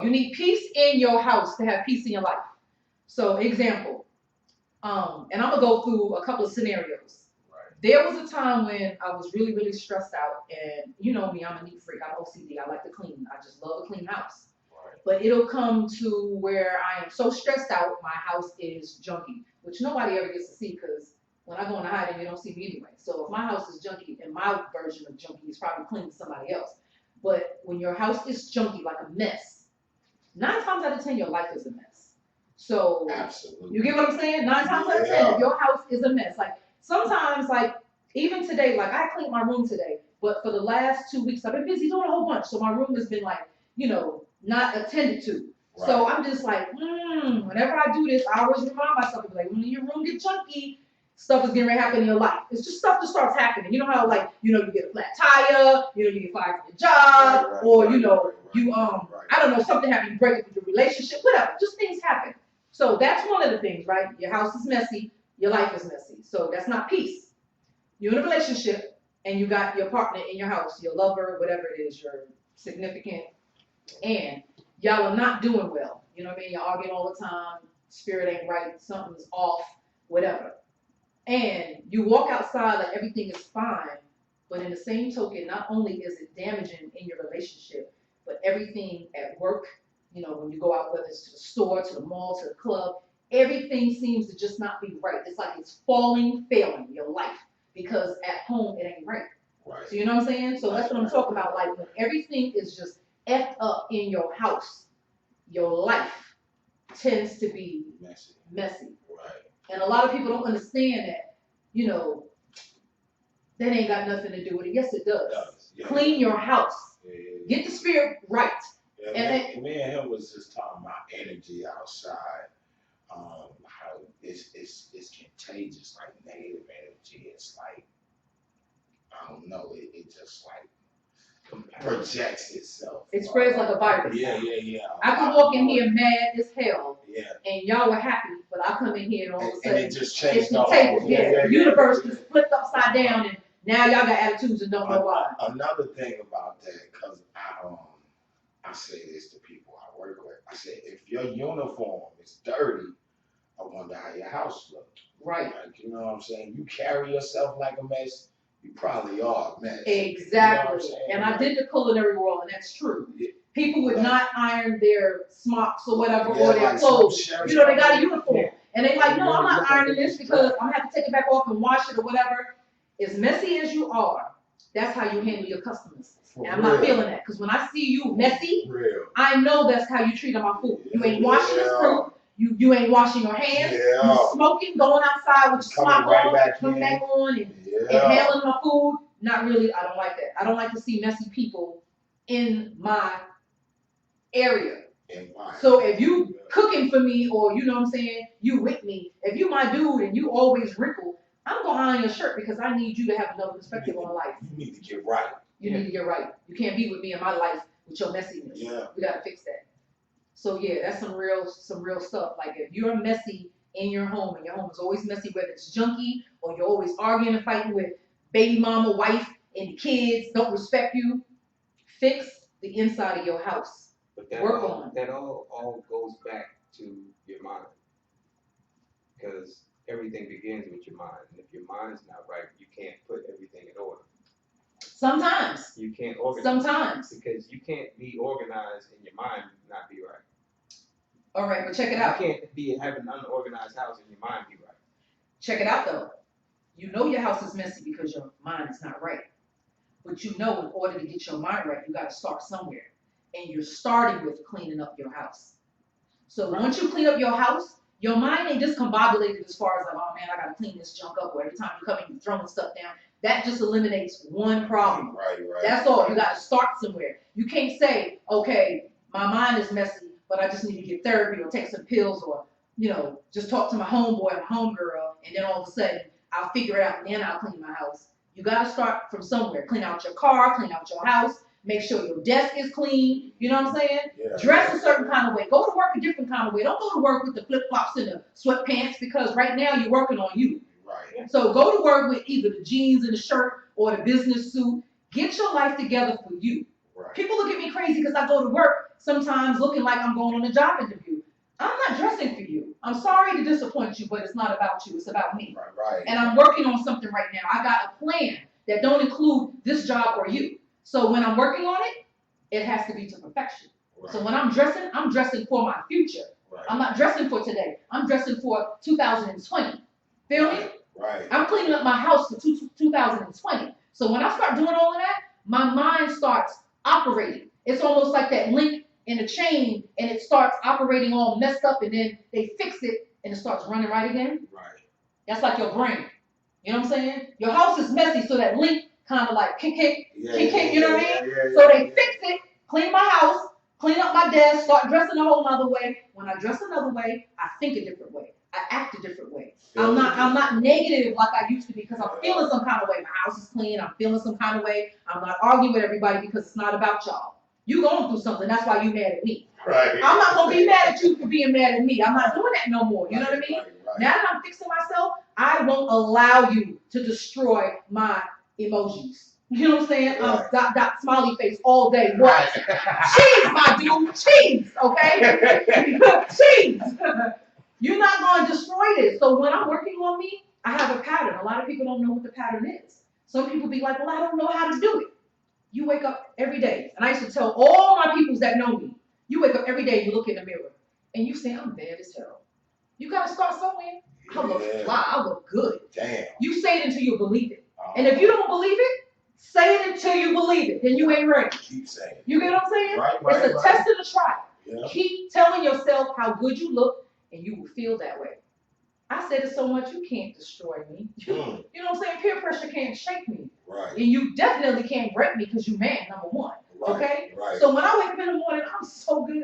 You need peace in your house to have peace in your life. So, example, and I'm gonna go through a couple of scenarios. Right. There was a time when I was really, really stressed out, and you know me, I'm a neat freak. I'm OCD. I like to clean. I just love a clean house. Right. But it'll come to where I am so stressed out, my house is junky, which nobody ever gets to see because when I go into hiding, you don't see me anyway. So if my house is junky, and my version of junky is probably clean to somebody else. But when your house is junky, like a mess, 9 times out of 10, your life is a mess. So absolutely, you get what I'm saying? 9 times out of 10, if your house is a mess, like sometimes, like even today, like I cleaned my room today, but for the last 2 weeks, I've been busy doing a whole bunch, so my room has been like, not attended to. Right. So I'm just like, whenever I do this, I always remind myself, like, when your room get chunky, stuff is getting ready to happen in your life. It's just stuff that starts happening. You know how, like, you get a flat tire, you get fired from your job, or I don't know, something happened, you break up with your relationship, whatever. Just things happen. So that's one of the things, right? Your house is messy, your life is messy. So that's not peace. You're in a relationship, and you got your partner in your house, your lover, whatever it is, your significant, and y'all are not doing well. You know what I mean? You're arguing all the time, spirit ain't right, something's off, whatever. And you walk outside like everything is fine, but in the same token, not only is it damaging in your relationship, but everything at work, when you go out, whether it's to the store, to the mall, to the club, everything seems to just not be right. It's like it's failing your life, because at home it ain't right. Right. So you know what I'm saying? So that's what I'm talking about. Like when everything is just effed up in your house, your life tends to be messy. Right. And a lot of people don't understand that, that ain't got nothing to do with it. Yes, it does. Yeah. Clean your house. Yeah. Get the spirit right. Yeah, and me and him was just talking about energy outside. How it's contagious, like negative energy. It's like, I don't know, it just like projects itself. It spreads like a virus. Yeah. I could walk in here mad as hell, and y'all were happy, but I come in here and all of a sudden, and it just changed the table. The universe just flipped upside down, and now y'all got attitudes and don't know why. Another thing about that, because I say this to people I work with. I say, if your uniform is dirty, I wonder how your house looks. Right. Like, you know what I'm saying? You carry yourself like a mess, you probably are a mess. Exactly. You know, and I did the culinary world, and that's true. Yeah. People would not iron their smocks or whatever, or their clothes. They got a uniform. And they like, no, I'm not ironing this because I'm going to have to take it back off and wash it or whatever. As messy as you are, that's how you handle your customers. And I'm not feeling that, because when I see you messy, I know that's how you treat my food. You ain't washing this fruit. You ain't washing your hands. Yeah. You smoking, going outside with your smock on, coming back on, and handling my food. Not really. I don't like that. I don't like to see messy people in my area. So if you cooking for me, or you know what I'm saying, you with me, if you my dude and you always wrinkle, I'm gonna iron your shirt because I need you to have another perspective on life. You need to get right. You need to get right. You can't be with me in my life with your messiness. Yeah. We gotta fix that. So yeah, that's some real stuff. Like if you're messy in your home, and your home is always messy, whether it's junky or you're always arguing and fighting with baby mama, wife, and the kids don't respect you, fix the inside of your house. But that all goes back to your mind, because everything begins with your mind. And if your mind's not right, you can't put everything in order. Sometimes. You can't organize. Sometimes. Because you can't be organized and your mind not be right. All right, but check it out. You can't have an unorganized house and your mind be right. Check it out, though. You know your house is messy because your mind is not right. But you know, in order to get your mind right, you got to start somewhere. And you're starting with cleaning up your house. So once you clean up your house, your mind ain't discombobulated as far as like, oh man, I gotta clean this junk up, or every time you come in, you're throwing stuff down. That just eliminates one problem. Right. That's all. You gotta start somewhere. You can't say, okay, my mind is messy, but I just need to get therapy or take some pills, or just talk to my homeboy or my homegirl, and then all of a sudden I'll figure it out and then I'll clean my house. You gotta start from somewhere. Clean out your car, clean out your house. Make sure your desk is clean. You know what I'm saying? Yeah. Dress a certain kind of way. Go to work a different kind of way. Don't go to work with the flip-flops and the sweatpants, because right now you're working on you. Right. So go to work with either the jeans and the shirt or the business suit. Get your life together for you. Right. People look at me crazy because I go to work sometimes looking like I'm going on a job interview. I'm not dressing for you. I'm sorry to disappoint you, but it's not about you. It's about me. Right. And I'm working on something right now. I got a plan that don't include this job or you. So when I'm working on it, it has to be to perfection. Right. So when I'm dressing for my future. Right. I'm not dressing for today. I'm dressing for 2020. Feel me? Right. I'm cleaning up my house for 2020. So when I start doing all of that, my mind starts operating. It's almost like that link in a chain, and it starts operating all messed up, and then they fix it, and it starts running right again. Right. That's like your brain. You know what I'm saying? Your house is messy, so that link kind of like kick, you know what I mean? So they fix it, clean my house, clean up my desk, start dressing a whole other way. When I dress another way, I think a different way. I act a different way. I'm not negative like I used to be because I'm feeling some kind of way. My house is clean. I'm feeling some kind of way. I'm not arguing with everybody because it's not about y'all. You going through something. That's why you mad at me. Right. I'm not gonna be mad at you for being mad at me. I'm not doing that no more. You know what I mean? Right. Now that I'm fixing myself, I won't allow you to destroy my emojis. You know what I'm saying? Right. Dot, smiley face all day. What? Cheese, my dude. Cheese, okay? Cheese. You're not going to destroy this. So when I'm working on me, I have a pattern. A lot of people don't know what the pattern is. Some people be like, well, I don't know how to do it. You wake up every day. And I used to tell all my peoples that know me, you wake up every day, you look in the mirror, and you say, I'm bad as hell. You got to start somewhere. I look fly. I look good. Damn. You say it until you believe it. And if you don't believe it, say it until you believe it. Then you ain't ready. Keep saying it. You get what I'm saying? Right. It's a test and a trial. Yeah. Keep telling yourself how good you look, and you will feel that way. I said it so much, you can't destroy me. You know what I'm saying? Peer pressure can't shake me. Right. And you definitely can't break me because you man, number one. Right. Okay? Right. So when I wake up in the morning, I'm so good.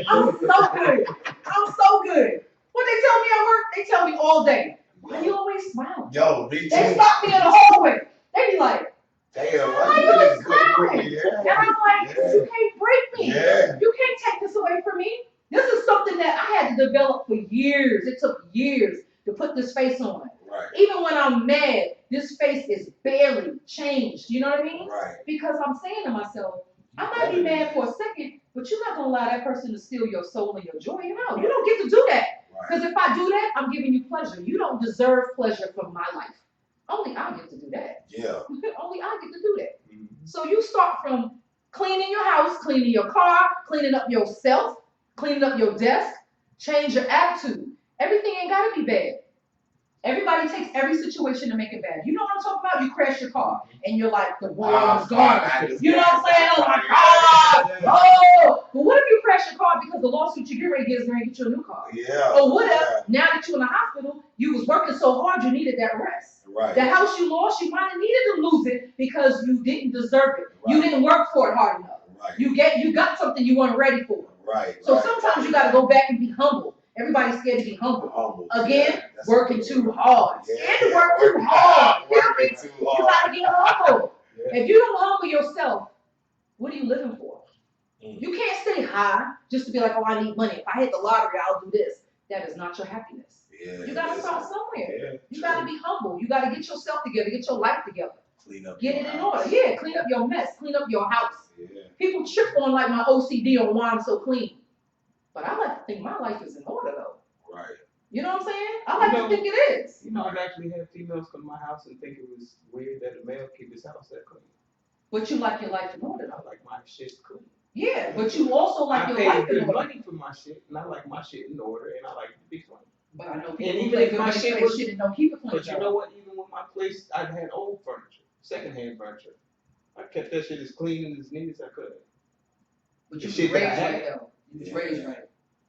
I'm so good. I'm so good. What they tell me at work, they tell me all day. Why you always smile? Yo, me too. They stop me in the hallway. They be like, damn, why you always smiling? Yeah. And I'm like, you can't break me. Yeah. You can't take this away from me. This is something that I had to develop for years. It took years to put this face on. Right. Even when I'm mad, this face is barely changed. You know what I mean? Right. Because I'm saying to myself, I might be mad for a second, but you're not going to allow that person to steal your soul and your joy. You know, you don't get to do that. Because if I do that, I'm giving you pleasure. You don't deserve pleasure from my life. Only I get to do that. Yeah. Only I get to do that. So you start from cleaning your house, cleaning your car, cleaning up yourself, cleaning up your desk, change your attitude. Everything ain't got to be bad. Everybody takes every situation to make it bad. You know what I'm talking about? You crash your car and you're like, the world is gone. You know what I'm saying? Oh my God. Oh. But what if you crash your car because the lawsuit you get ready to get is going to get you a new car? Yeah. Or what if, now that you're in the hospital, you was working so hard you needed that rest. Right. The house you lost, you might have needed to lose it because you didn't deserve it. Right. You didn't work for it hard enough. Right. You got something you weren't ready for. Right. So sometimes you got to go back and be humble. Everybody's scared to be humble. Again, working too hard. Scared to work too hard. Working too You hard. got to get humble. If you don't humble yourself, what are you living for? You can't stay high just to be like, oh, I need money. If I hit the lottery, I'll do this. That is not your happiness. Yeah, you got to start somewhere. Yeah, you got to be humble. You got to get yourself together, get your life together. Clean up. Get it in order. Yeah, clean up your mess. Clean up your house. Yeah. People trip on like my OCD on why I'm so clean. But I like to think my life is in order though. Right. You know what I'm saying? I like to think it is. You know, I've actually had females come to my house and think it was weird that a male keep his house that clean. But you like your life in order I though. like my shit clean. Yeah, but you also like I your pay life in good order. money for my shit, and I like my shit in order, and I like to be clean. But I know And people who even pay if good my money shit for their was- shit and don't keep it clean. But you know what? Even with my place, I've had old furniture, secondhand furniture. I kept that shit as clean and as neat as I could. But you the was shit that I raised had. right though. You was Yeah. raised right.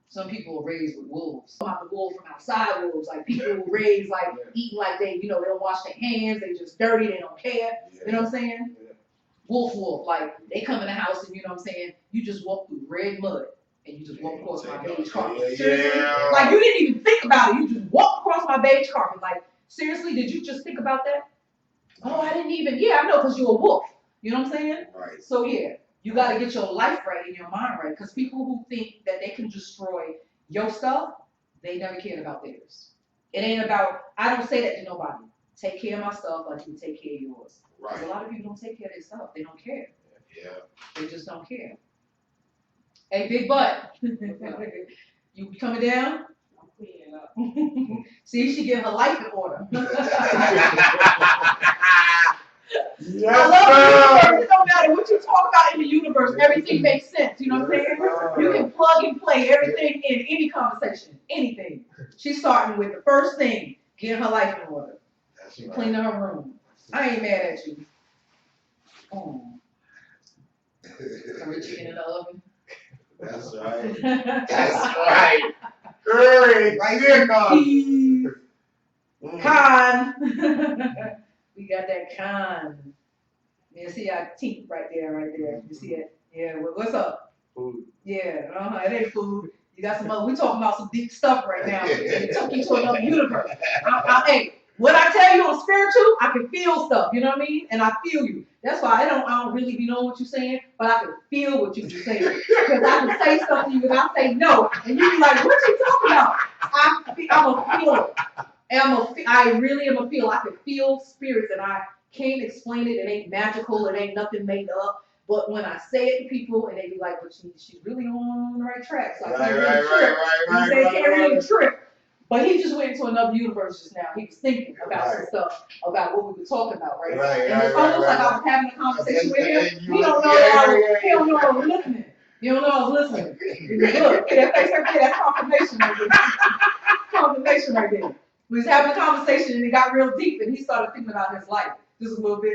Some people are raised with wolves. About the wolves from outside wolves. Like people who raised like eating like they don't wash their hands, they just dirty, they don't care. You know what I'm saying? Yeah. Wolf, like they come in the house and you know what I'm saying, you just walk through red mud and you just walk across my beige carpet. Seriously? Yeah. Like you didn't even think about it, you just walk across my beige carpet. Like, seriously, did you just think about that? Oh, I didn't even, yeah, I know, because you're a wolf. You know what I'm saying? Right. So yeah, you gotta get your life right and your mind right. Because people who think that they can destroy your stuff, they never cared about theirs. It ain't about, I don't say that to nobody. Take care of my stuff like you take care of yours. Because Right. a lot of people don't take care of their stuff. They don't care. Yeah. They just don't care. Hey, big butt. You coming down? I'm cleaning up. See, she get her life in order. Yes, I love the sir. universe. It don't matter what you talk about in the universe. Everything makes sense. You know what I'm saying? You can plug and play everything in any conversation, anything. She's starting with the first thing, getting her life in order, That's and right. cleaning her room. I ain't mad at you. Oh, curry chicken in the oven. That's right. That's That's right. Curry chicken. Peas, Mm. con. We got that con. You see our teeth right there. You see it? Yeah. What's up? Food. Yeah. It ain't food. You got some other. We talking about some deep stuff right now. It took you to another universe. Hey, when I tell you I'm spiritual, I can feel stuff. You know what I mean? And I feel you. That's why I don't really be knowing what you're saying, but I can feel what you be saying. Because I can say stuff to you and I say no, and you be like, "What you talking about?" I'm a feeler. I really am a feel. I can feel spirits, and I can't explain it. It ain't magical. It ain't nothing made up. But when I say it to people, and they be like, "But she's really on the right track." So I can't really trip. You say can't really trip. But he just went into another universe just now. He was thinking about some stuff about what we were talking about, right? And it's almost like I was having a conversation with him. He don't know he don't know I was listening. You don't know I was listening. Look, that face right there, that's confirmation right there. Confirmation right there. We was having a conversation and it got real deep and he started thinking about his life. Just a little bit.